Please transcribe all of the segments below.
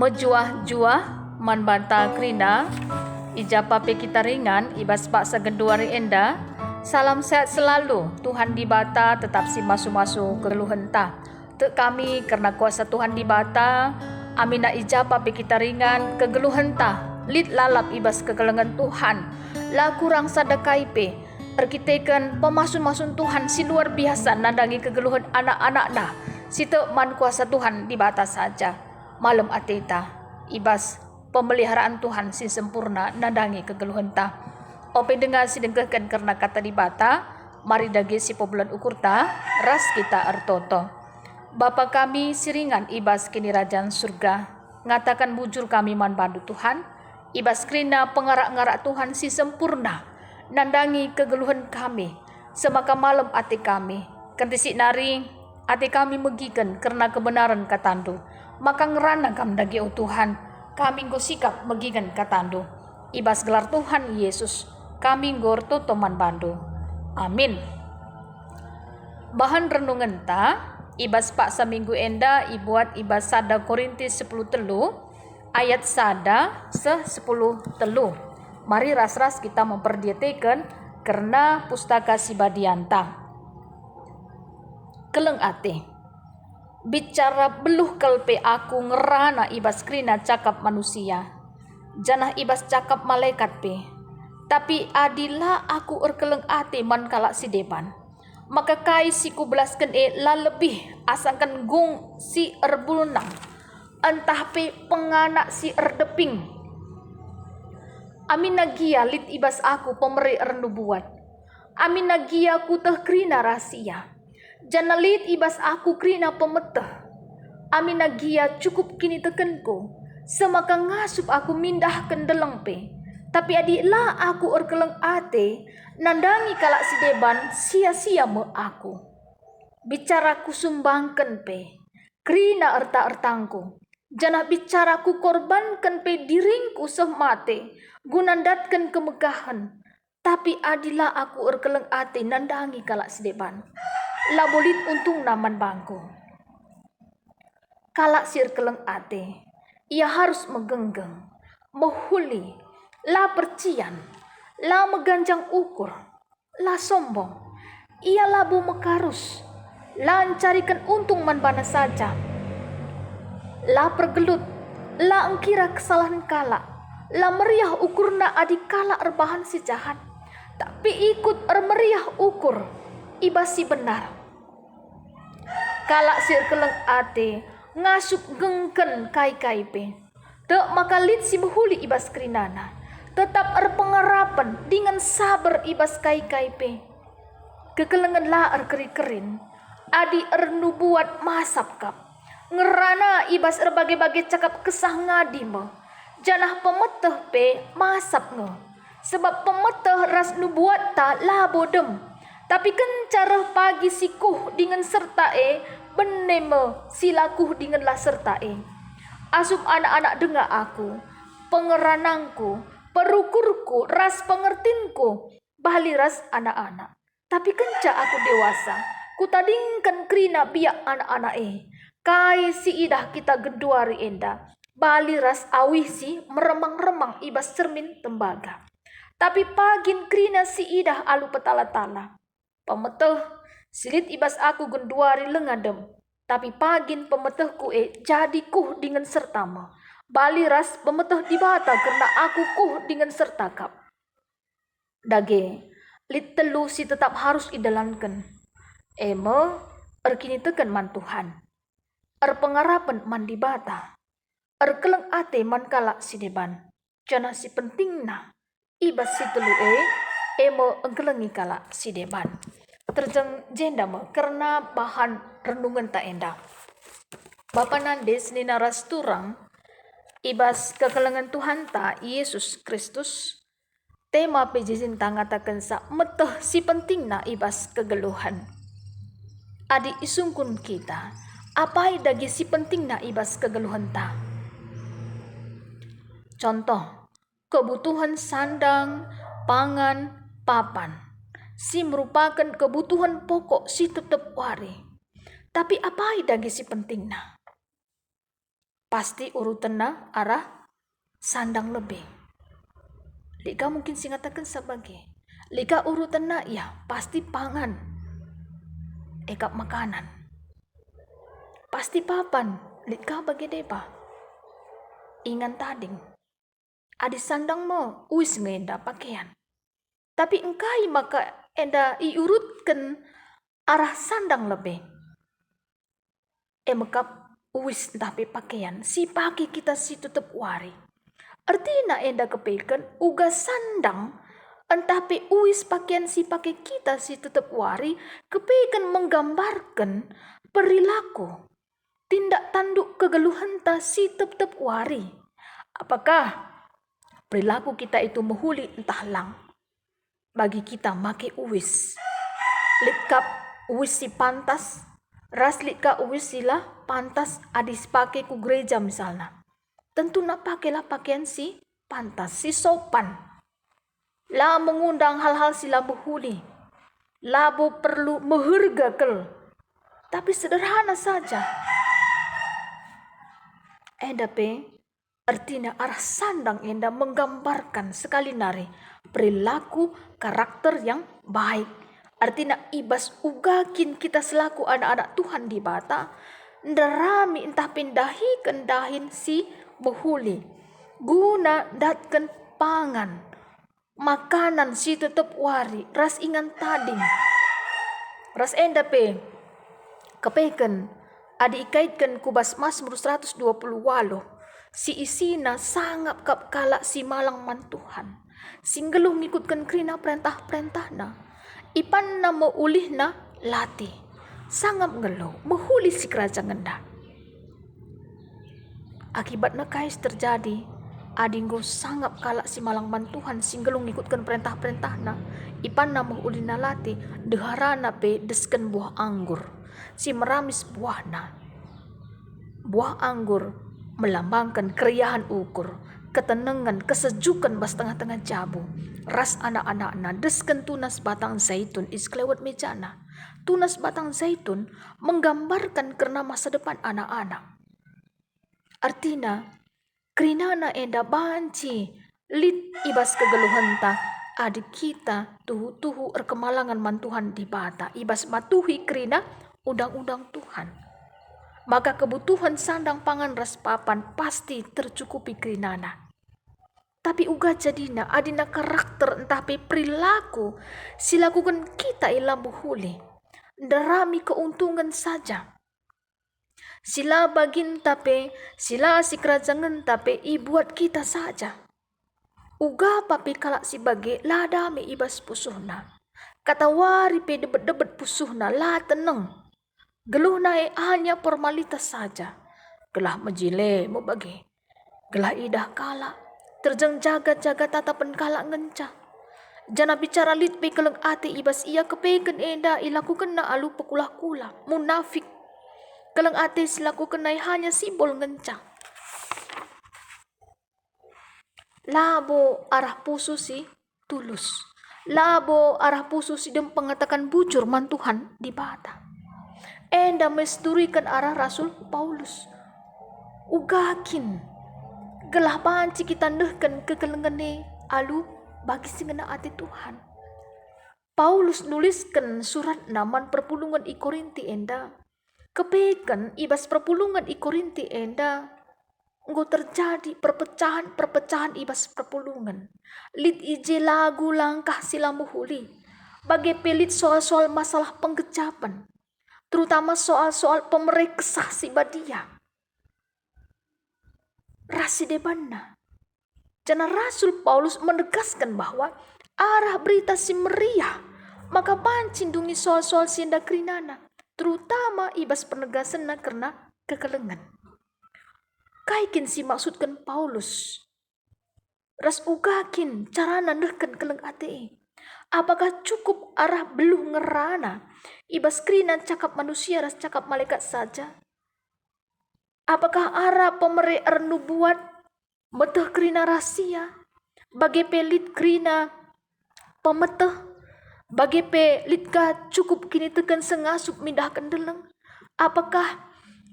Mejuah-juah man banta krina ijapa pe kita ringan ibas pak sagenduari enda. Salam sehat selalu, Tuhan di bata tetap si masu-masu keluhan ta. Tek kami karena kuasa Tuhan di bata, amina ijapa pe kita ringan kegeluhan ta. Lid lalap ibas kegelengan Tuhan, la kurang sadakai pe. Erkitekan pemasun-masun Tuhan si luar biasa nandangi kegeluhan anak-anak dah. Si tek man kuasa Tuhan di bata saja. Malam ateta, ibas pemeliharaan Tuhan si sempurna nandangi kegeluhan ta. Ope dengar si dengkehkan karena kata di bata, mari dagi si pobulan ukur ta, ras kita artoto. Bapa kami siringan ibas kini rajaan surga, ngatakan bujur kami man bandu Tuhan, ibas krina pengarak-ngarak Tuhan si sempurna, nandangi kegeluhan kami, semaka malam ati kami, kentisik nari, ati kami megikan karena kebenaran katandu, maka ngerana kam dagi o Tuhan, kami nggo sikap megikan katandu, ibas gelar Tuhan Yesus, kami ngorto toman bandu. Amin. Bahan renungan ta, ibas pak seminggu enda ibuat ibas sada Korintus 10 telu, ayat sada 10 telu. Mari ras-ras kita memperdieteken karena pustaka si badianta. Keleng ate. Bicara beluh kelpe aku ngerana ibas krina cakap manusia. Janah ibas cakap malaikat pe. Tapi adilah aku erkeleng ate man kalak si depan. Maka kai si ku belaskan la lebih asangkan gung si erbulunang. Entah pe penganak si erdeping. Amin nagia lit ibas aku pemeri ernubuat. Amin nagia ku teh krina rahasia. Jana lit ibas aku krina pemeteh. Amin nagia cukup kini tekenku. Semaka ngasup aku mindah kendeleng pe. Tapi adiklah aku erkeleng ate, nandangi kalak si deban sia-sia me aku. Bicaraku sumbangkan pe, krina erta-ertangku. Janah bicaraku korbankan pe diringku semate, gunandatkan kemegahan. Tapi adilah aku erkeleng ate, nandangi kalak si deban. Labolit untung naman bangku. Kalak si erkeleng ate, ia harus megenggeng, mehuli, la percian, la meganjang ukur, la sombong, ia labu mekarus, la mencarikan untung manbana saja, la pergelut, la engkira kesalahan kala, la meriah ukurna adik kala erbahan si jahat, tapi ikut ermeriah ukur, ibas si benar. Kala sir keleng ate, ngasup gengken kai-kai pe, te makalit si behuli ibas krinana. Tetap erpengarapan dengan sabar ibas kai-kai pe. Kekelengan la keri-kerin. Adi ernubuat masap kap. Ngerana ibas erbagai-bagai cakap kesah ngadi me. Janah pemeteh pe masap nge. Sebab pemeteh ras nubuat ta la bodem. Tapi kencarah pagi sikuh dengan serta beneme silakuh dengan la serta Asup anak-anak dengar aku. Pengeranangku. Perukurku, ras pengertinku, bali ras anak-anak. Tapi kenca aku dewasa, ku tadingkan krina biak anak-anak Kai si idah kita geduari enda, bali ras awih si meremang-remang ibas cermin tembaga. Tapi pagin krina si idah alu petala-tala. Pemeteh, silit ibas aku genduari lengadem. Tapi pagin pemetehku jadi kuh dengan sertama. Bali ras pemeteh di bata karena aku kuh dengan serta kap. Dage, lit telu si tetap harus idalankan. Erkini tekan man Tuhan. Erpengarapan man di bata. Erkeleng ate man kalak si deban. Jana si pentingna. Ibas si telu engkelengi kalak si deban. Terjeng jenda karena bahan renungan tak endah. Bapa nandes ni naras turang. Ibas kekelengan Tuhan ta Yesus Kristus. Tema pejizin tangatakan sa meteh si penting na ibas kegeluhan. Adi isungkun kita. Apai dagi si penting na ibas kegeluhan ta. Contoh. Kebutuhan sandang, pangan, papan. Si merupakan kebutuhan pokok si tetep wari. Tapi apai dagi si penting na. pasti urutanna arah sandang lebih. Lika mungkin singatakan sebagai lika urutanna ya pasti pangan, ekap makanan, pasti papan, lika bagi depa. Ingan tading, adi sandang mo uis ngenda pakaian. Tapi engkai maka enda iurutkan arah sandang lebih. Mekap uis tapi pakaian si pagi kita si tutup wari. Artinya enda kepekan uga sandang entapi uis pakaian si pakai kita si tutup wari kepekan menggambarkan perilaku tindak tanduk kegeluhan ta si tetap wari. Apakah perilaku kita itu menghuli entah lang bagi kita make uis. Litkap uis si pantas, ras litka uis sila pantas adis pakai ku gereja misalnya. Tentu nak pakailah pakaian si pantas, si sopan. Lah mengundang hal-hal sila menghuli. Labo perlu menghargakan. Tapi sederhana saja. Edape artinya arah sandang enda menggambarkan sekali nari perilaku karakter yang baik. Artinya ibas ugakin kita selaku anak-anak Tuhan di bata ndarami entah pindahi kendahin si behuli guna datkan pangan makanan si tetap wari ras ingan tading ras enda pe kepeken adi ikaitkan kubas Mazmur 120 walo si isina sangap kap kalak si malang man Tuhan singgeluh ngikutkan krina perintah-perintahna ipan na maulih na lati sangap ngeluh menghuli si kerajaan ngenda. Akibatnya kais terjadi adinggo sangap kalak si malang man Tuhan singgelung ngikutkan perintah-perintahna ipan na maulih na lati deharana pe desken buah anggur si meramis buahna. Buah anggur melambangkan keriahan ukur, ketenangan, kesejukan bas tengah-tengah jabu. Ras anak-anakna desken tunas batang zaitun isklewat mejana. Tunas batang zaitun menggambarkan karena masa depan anak-anak. Artinya, kerinana enda banci lit ibas kegeluhanta adik kita tuhu-tuhu erkemalangan mantuhan di bata ibas matuhi kerina undang-undang Tuhan. Maka kebutuhan sandang pangan ras papan pasti tercukupi kerinana. Tapi uga jadina adina karakter entah perilaku silakukan kita ilam buhuli. Ndarami keuntungan saja. Sila bagin tape, sila si kerajaan tape ibuat kita saja. Uga papi kalak si bagi ladame ibas pusuhna. Katawari pe debet-debet pusuhna la teneng. Geluh nae hanya formalitas saja. Gelah majile mo bagi. Gelah idah kala. Terjeng jaga-jaga tatapan kala ngenca. Jana bicara lit pe keleng ate ibas ia kepeken enda ilakukan na alu pekulah-kulah. Munafik. Keleng ate silakukan na hanya simbol ngenca. Labo arah pusu si tulus. Labo arah pusu si dem pengatakan bujur man Tuhan di bata. Enda mesturikan arah Rasul Paulus. Ugakin. Gelah panci kita nehkan kekelengane alu bagi singena ati Tuhan. Paulus nuliskan surat naman perpulungan i Korinti enda. Kepekan ibas perpulungan i Korinti enda. Nggo terjadi perpecahan ibas perpulungan. Lit ije lagu langkah sila muhuli. Bagai pelit soal-soal masalah penggecapan. Terutama soal-soal pemerai kesah si badia. Rasi debanna. Jana Rasul Paulus menegaskan bahwa arah berita si meriah. Maka pancindungi soal-soal sienda kerinana. Terutama ibas penegasan na karena kekelengan. Kaikin si maksudkan Paulus. Ras ugakin carana nehkan keleng ate. Apakah cukup arah beluh ngerana? Ibas kerina cakap manusia ras cakap malaikat saja? Apakah arah pemere nubuat meteh kerina rahasia? Bagi pelit kerina pemeteh? Bagi pelit ka cukup kini tekan sengasup mindahkan deleng? Apakah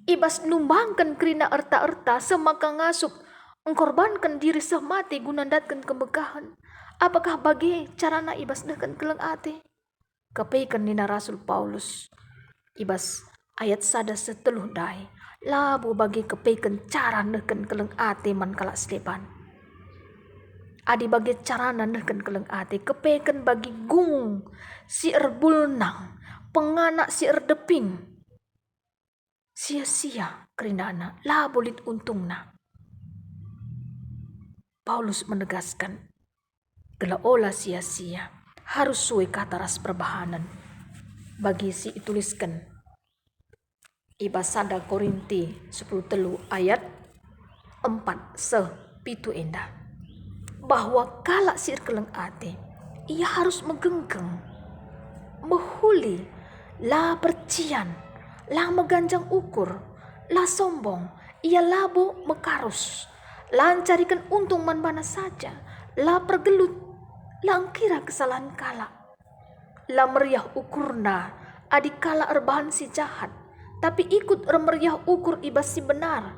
ibas numbangkan kerina erta-erta semaka ngasup mengkorbankan diri semati gunandatkan kemegahan. Apakah bagi carana ibas dahkan keleng ate? Kepeikan nina Rasul Paulus. Ibas ayat sada seteluh dai. Labu bagi kepeikan cara dahkan keleng ate man kalak sedepan. Adi bagi carana dahkan keleng ate. Kepeikan bagi gung si erbulnang. Penganak si erdeping. Sia-sia kerinana. Labu lit untungna. Paulus menegaskan, gela olah sia-sia, harus suai kata ras perbahanan. Bagi si ituliskan, ibasada Korinti 10 telu ayat 4 pitu endah. Bahwa kalak sir keleng ate, ia harus megenggeng, mehuli, la percian, la meganjang ukur, la sombong, ia labo mekarus. Lancarikan untung man mana saja, la pergelut, langkira kesalahan kala. La meriah ukurna, adik kala erbahan si jahat, tapi ikut meriah ukur ibas si benar.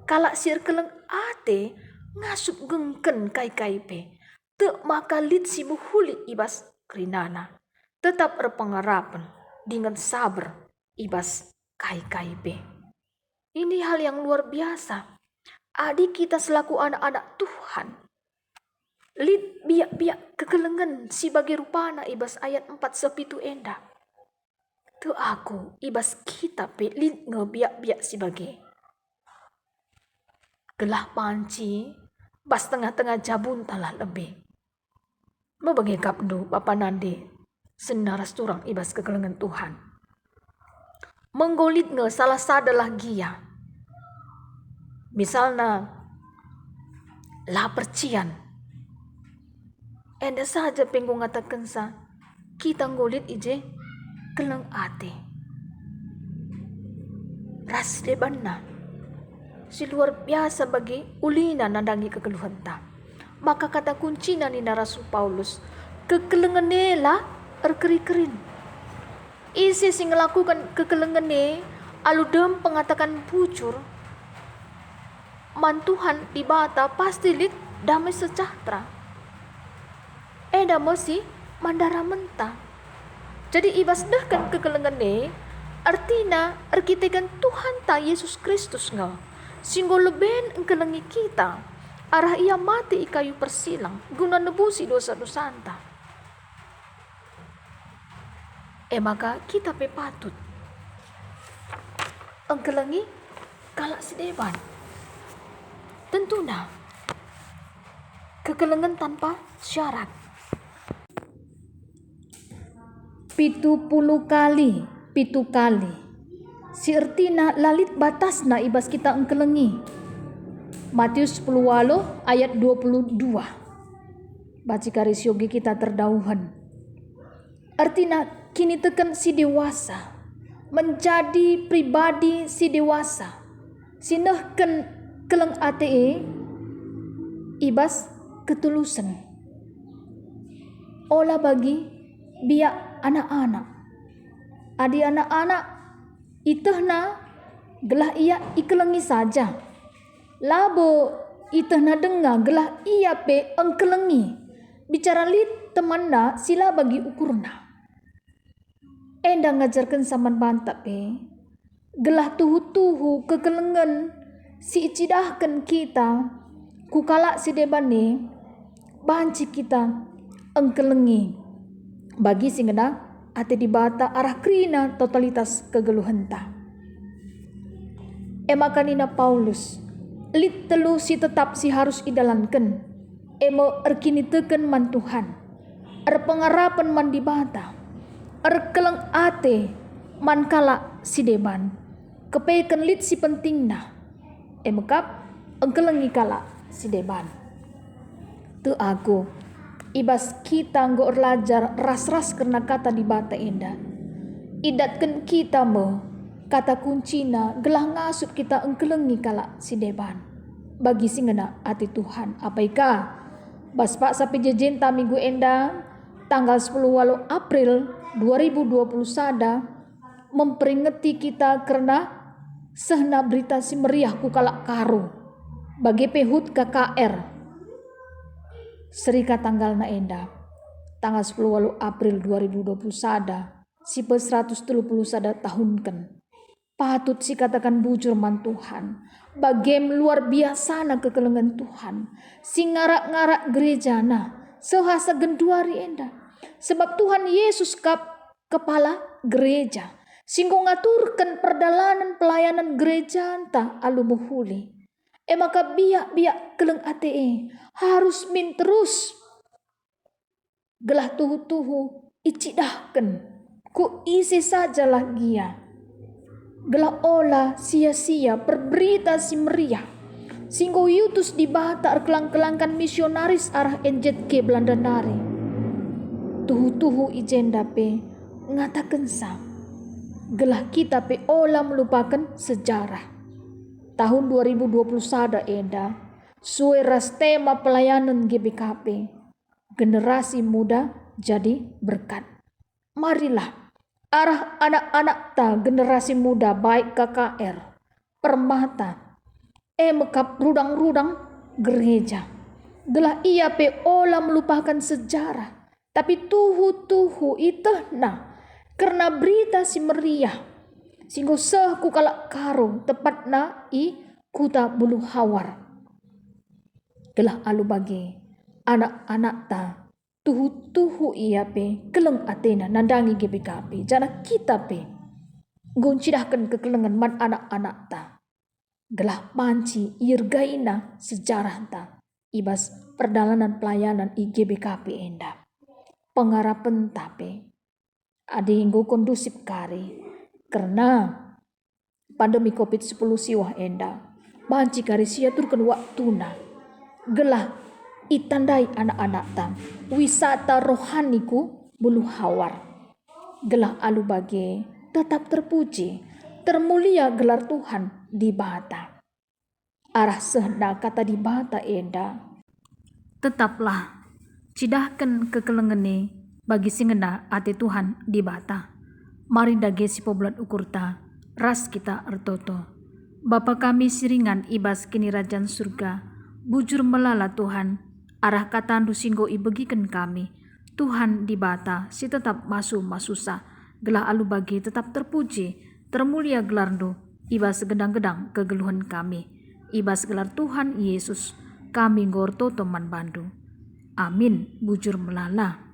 Kala sir keleng ate, ngasup gengken kai pe, te maka lit si buhuli ibas kerinana. Tetap erpengarapan, dengan sabar ibas kai pe. Ini hal yang luar biasa. Adik kita selaku anak-anak Tuhan. Lid biak-biak kekelengan si bagi rupana ibas ayat 4 sepitu endah. Tu aku ibas kita pe lid ngebiak-biak si bagi. Gelah panci bas tengah-tengah jabun talah lebih. Mau bagi kapdu Bapak Nandi senaras turang ibas kekelengan Tuhan. Menggolit nge salah sadalah gia. Misalnya, la percian. Enda saja penggo ngatakan sa, kita ngolit ije keleng ate. Ras debanna. Si luar biasa bagi ulina nandangi kekeluhan ta. Maka kata kuncinya ni Rasul Paulus, kekelengan nela erkeri-kerin. Isi sing ngelakukan kekelengan ne, aludem pengatakan bujur, man Tuhan di bata pasti lit damai sejahtera. Eda mesti mandara mentah. Jadi ibas dahkan kekelengan ne, artina arkitekan Tuhan ta Yesus Kristus nga. Singgo leben engkelengi kita, arah ia mati i kayu persilang, guna nebusi dosa-dosa anta. Maka kita pe patut engkelengi kalak sedeban. Tentunya kekelengan tanpa syarat. 70 kali, 7 kali. Si ertina lalit batasna ibas kita engkelengi. Matius 10 ayat 22. Baci karis yogi kita terdauhan. Artina kini tekan si dewasa. Menjadi pribadi si dewasa. Sinehken keleng ate ibas ketulusan. Olah bagi biak anak-anak. Adi anak-anak itehna gelah ia ikelengi saja. Labo itehna dengar gelah ia pe engkelengi. Bicara lit temanna sila bagi ukurna. Enda ngajarkan saman bantak pe. Gelah tuhu-tuhu kekelengan si icidahkan kita kukalak si debane banci kita engkelengi bagi singena ate di bata arah krina totalitas kegeluhenta. Makanina Paulus lit telu si tetap si harus idalankan. Emo erkini teken man Tuhan. Pengarapan man di bata. Keleng ate man kalak si deban. Kepeikan lit si pentingna. Emekap engkelengi kala si deban. Tu aku ibas kita nggo erlajar ras-ras karena kata di bata enda. Idatkan kita me kata kuncina gelah ngasup kita engkelengi kala si deban. Bagi singena ati Tuhan. Apaika bas pak sapi jejenta minggu enda tanggal 10 April 2020 sada memperingati kita karena Sehna berita si meriah ku kalak karo bagi pehut KKR Serika tanggal na enda tanggal 10 April 2020 sada si 130 sada tahun kan. Patut si katakan bujur man Tuhan. Bagem luar biasa na kekelengan Tuhan. Si ngarak-ngarak gereja na sehasa genduari enda. Sebab Tuhan Yesus kepala gereja. Singgo ngaturkan perdalanan pelayanan gereja anta alu muhuli. Maka biak-biak keleng ate harus min terus. Gelah tuhu-tuhu icidahkan. Ku isi saja lagi ya. Gelah olah sia-sia perberita si meriah. Singgo yutus di bata kelang-kelangkan misionaris arah NZK Belanda nari. Tuhu-tuhu ijenda pe ngatakan sa. Gelah kita pe olah melupakan sejarah. Tahun 2020 sada enda. Sueras tema pelayanan GBKP. Generasi muda jadi berkat. Marilah arah anak-anak ta generasi muda baik KKR, Permata, mekap rudang-rudang gereja. Gelah ia pe olah melupakan sejarah. Tapi tuhu-tuhu itahna karena berita si meriah. Singgo seh ku kalak karo tepatna i kuta Bulu Hawar. Gelah alu bagi anak-anak ta tuhu-tuhu ia pe keleng atena nandangi GBKP. Jana kita pe goncidahkan kekelengan man anak-anak ta. Gelah panci irgaina sejarah ta. Ibas perdalanan pelayanan i GBKP enda. Pengarapan tape adinggo kondusif kari karena pandemi COVID-10 siwah enda. Banci kari sia turkan waktuna. Gelah itandai anak-anak tam wisata rohaniku Bulu Hawar. Gelah alu bage tetap terpuji termulia gelar Tuhan di bata. Arah sehna kata di bata enda. Tetaplah cidahkan kekelengene bagi singena ate Tuhan di bata. Mari dage si poblat ukurta ras kita ertoto. Bapa kami siringan ibas kini rajan surga. Bujur melala Tuhan, arah katandu singgo ibegikan kami. Tuhan di bata si tetap masusa. Gelah alu bagi tetap terpuji, termulia gelarndo. Ibas gedang-gedang kegeluhan kami. Ibas gelar Tuhan Yesus, kami ngorto teman bandu. Amin, bujur melala.